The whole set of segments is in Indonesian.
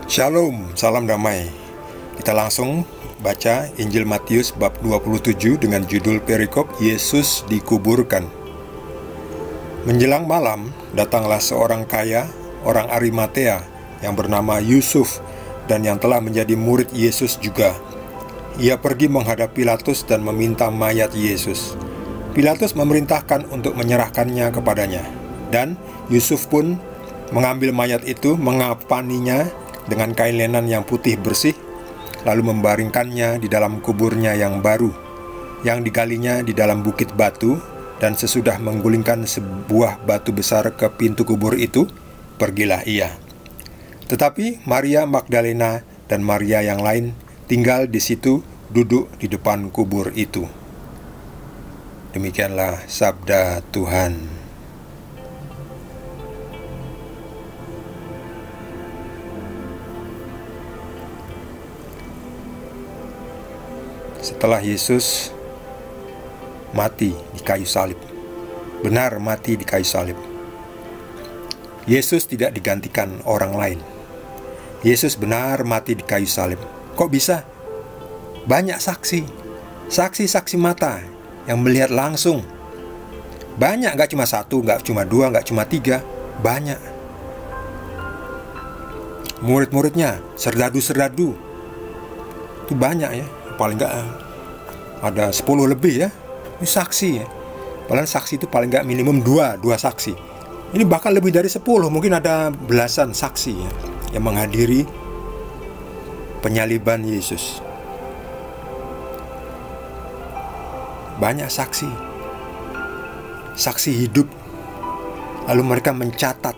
Shalom, salam damai. Kita langsung baca Injil Matius bab 27 dengan judul perikop Yesus dikuburkan. Menjelang malam, datanglah seorang kaya, orang Arimatea, yang bernama Yusuf, dan yang telah menjadi murid Yesus juga. Ia pergi menghadap Pilatus dan meminta mayat Yesus. Pilatus memerintahkan untuk menyerahkannya kepadanya, dan Yusuf pun mengambil mayat itu, mengapaninya dengan kain lenan yang putih bersih, lalu membaringkannya di dalam kuburnya yang baru, yang digalinya di dalam bukit batu. Dan sesudah menggulingkan sebuah batu besar ke pintu kubur itu, pergilah ia. Tetapi Maria Magdalena dan Maria yang lain tinggal di situ, duduk di depan kubur itu. Demikianlah sabda Tuhan. Setelah Yesus mati di kayu salib, benar mati di kayu salib, Yesus tidak digantikan orang lain. Yesus benar mati di kayu salib. Kok bisa? Banyak saksi mata yang melihat langsung. Banyak, gak cuma satu, gak cuma dua, gak cuma tiga. Banyak. Murid-muridnya, serdadu-serdadu, itu banyak ya. Paling nggak ada 10 lebih ya. Ini saksi ya. Padahal saksi itu paling nggak minimum 2 saksi. Ini bahkan lebih dari 10, mungkin ada belasan saksi ya, yang menghadiri penyaliban Yesus. Banyak saksi hidup. Lalu mereka mencatat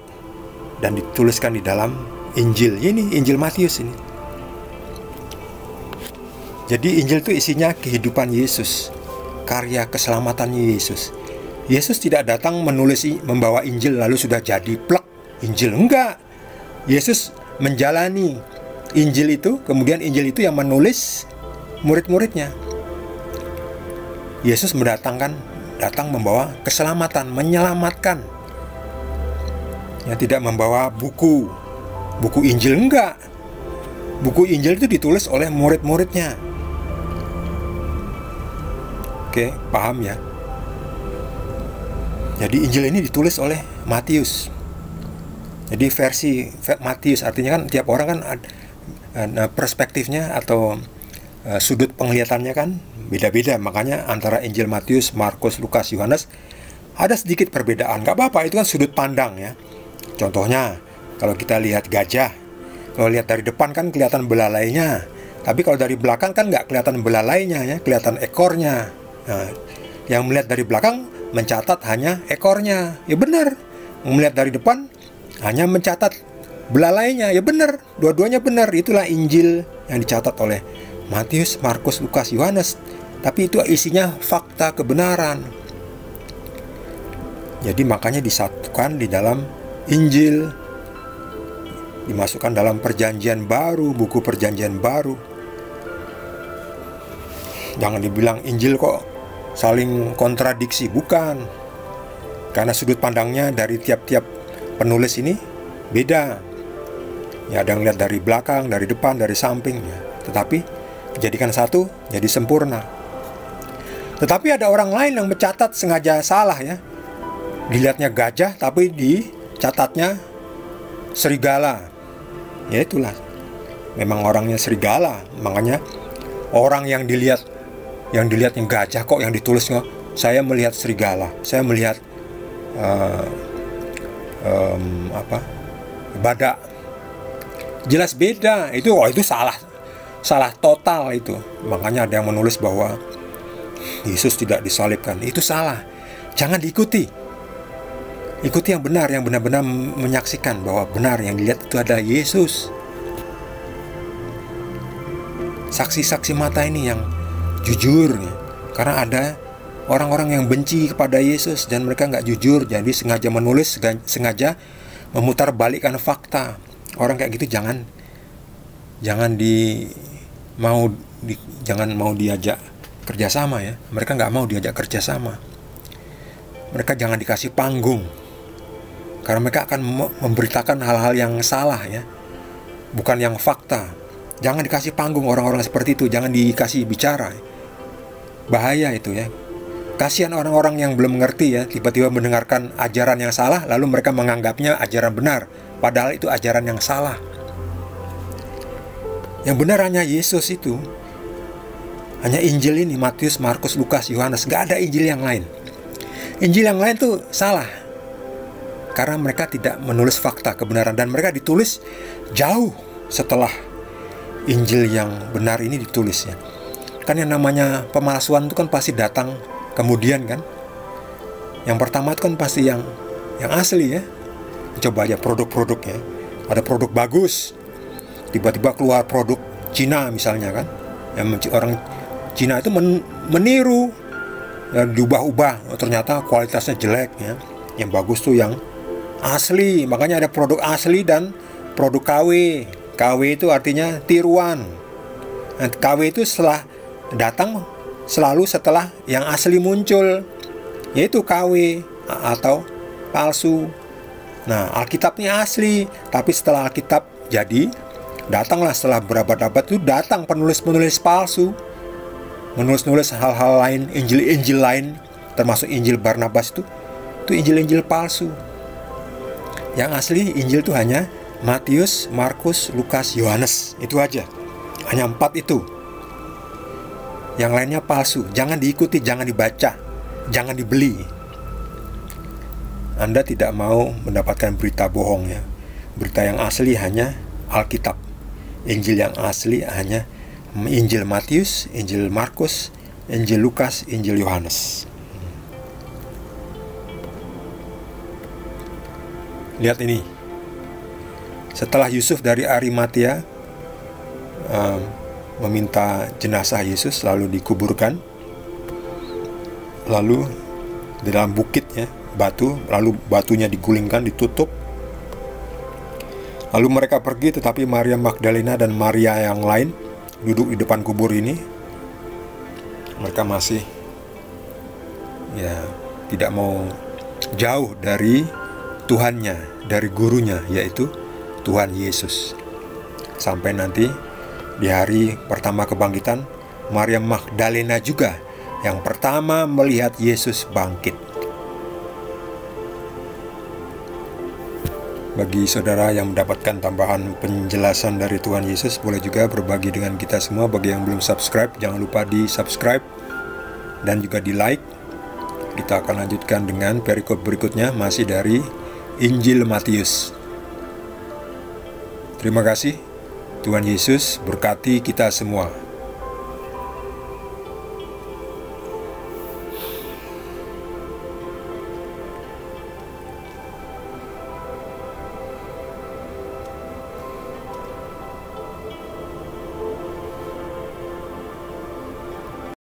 dan dituliskan di dalam Injil. Ini Injil Matius ini. Jadi Injil itu isinya kehidupan Yesus, karya keselamatannya Yesus. Yesus tidak datang membawa Injil lalu sudah jadi plek Injil, enggak. Yesus menjalani Injil itu, kemudian Injil itu yang menulis murid-muridnya. Yesus datang membawa keselamatan, menyelamatkan. Yang tidak membawa buku Injil, enggak. Buku Injil itu ditulis oleh murid-muridnya. Oke, paham ya? Jadi Injil ini ditulis oleh Matius. Jadi versi Matius, artinya kan tiap orang kan perspektifnya atau sudut penglihatannya kan beda-beda. Makanya antara Injil Matius, Markus, Lukas, Yohanes ada sedikit perbedaan. Gak apa-apa, itu kan sudut pandang ya. Contohnya, kalau kita lihat gajah, kalau lihat dari depan kan kelihatan belalainya, tapi kalau dari belakang kan nggak kelihatan belalainya ya, kelihatan ekornya. Nah, yang melihat dari belakang mencatat hanya ekornya, ya benar. Melihat dari depan hanya mencatat belalainya, ya benar. Dua-duanya benar. Itulah Injil yang dicatat oleh Matius, Markus, Lukas, Yohanes. Tapi itu isinya fakta kebenaran. Jadi makanya disatukan di dalam Injil, dimasukkan dalam perjanjian baru, buku perjanjian baru. Jangan dibilang Injil kok saling kontradiksi, bukan. Karena sudut pandangnya dari tiap-tiap penulis ini beda. Ya, ada yang lihat dari belakang, dari depan, dari samping ya. Tetapi dijadikan satu, jadi sempurna. Tetapi ada orang lain yang mencatat sengaja salah ya. Dilihatnya gajah, tapi dicatatnya serigala. Ya itulah, memang orangnya serigala. Makanya orang yang dilihatnya gajah kok yang ditulisnya saya melihat serigala, saya melihat badak. Jelas beda. Itu salah total itu. Makanya ada yang menulis bahwa Yesus tidak disalibkan. Itu salah. Jangan diikuti. Ikuti yang benar, yang benar-benar menyaksikan bahwa benar yang dilihat itu ada Yesus. Saksi-saksi mata ini yang jujur ya. Karena ada orang-orang yang benci kepada Yesus dan mereka nggak jujur, jadi sengaja menulis, sengaja memutarbalikkan fakta. Orang kayak gitu jangan mau diajak kerjasama ya. Mereka nggak mau diajak kerjasama. Mereka jangan dikasih panggung. Karena mereka akan memberitakan hal-hal yang salah ya. bukan yang fakta. Jangan dikasih panggung orang-orang seperti itu, jangan dikasih bicara. Bahaya itu ya. Kasihan orang-orang yang belum mengerti ya, tiba-tiba mendengarkan ajaran yang salah, lalu mereka menganggapnya ajaran benar, padahal itu ajaran yang salah. Yang benar hanya Yesus itu. Hanya Injil ini, Matius, Markus, Lukas, Yohanes. Gak ada Injil yang lain. Injil yang lain tuh salah, karena mereka tidak menulis fakta kebenaran, dan mereka ditulis jauh setelah Injil yang benar ini ditulis ya. Kan yang namanya pemalsuan itu kan pasti datang kemudian kan. Yang pertama itu kan pasti yang asli ya. Coba aja produk-produknya. Ada produk bagus, tiba-tiba keluar produk Cina misalnya kan. Yang orang Cina itu meniru ya, diubah-ubah. Ternyata kualitasnya jelek ya. Yang bagus tuh yang asli. Makanya ada produk asli dan produk KW. KW itu artinya tiruan. Nah, KW itu setelah datang selalu setelah yang asli muncul, yaitu KW atau palsu. Nah, Alkitabnya asli, tapi setelah Alkitab jadi, datanglah setelah berabad-abad itu datang penulis-penulis palsu, menulis-nulis hal-hal lain, Injil-Injil lain, termasuk Injil Barnabas itu Injil-Injil palsu. Yang asli Injil itu hanya Matius, Markus, Lukas, Yohanes, itu aja. Hanya 4 itu. Yang lainnya palsu. Jangan diikuti, jangan dibaca, jangan dibeli. Anda tidak mau mendapatkan berita bohong ya. Berita yang asli hanya Alkitab. Injil yang asli hanya Injil Matius, Injil Markus, Injil Lukas, Injil Yohanes. Lihat ini. Setelah Yusuf dari Arimatea meminta jenazah Yesus lalu dikuburkan, lalu di dalam bukit ya, batu, lalu batunya digulingkan, ditutup, lalu mereka pergi, tetapi Maria Magdalena dan Maria yang lain duduk di depan kubur ini. Mereka masih ya tidak mau jauh dari Tuhannya, dari gurunya, yaitu Tuhan Yesus. Sampai nanti di hari pertama kebangkitan, Maria Magdalena juga yang pertama melihat Yesus bangkit. Bagi saudara yang mendapatkan tambahan penjelasan dari Tuhan Yesus, boleh juga berbagi dengan kita semua. Bagi yang belum subscribe, jangan lupa di subscribe dan juga di like. Kita akan lanjutkan dengan perikop berikutnya, masih dari Injil Matius. Terima kasih. Tuhan Yesus berkati kita semua.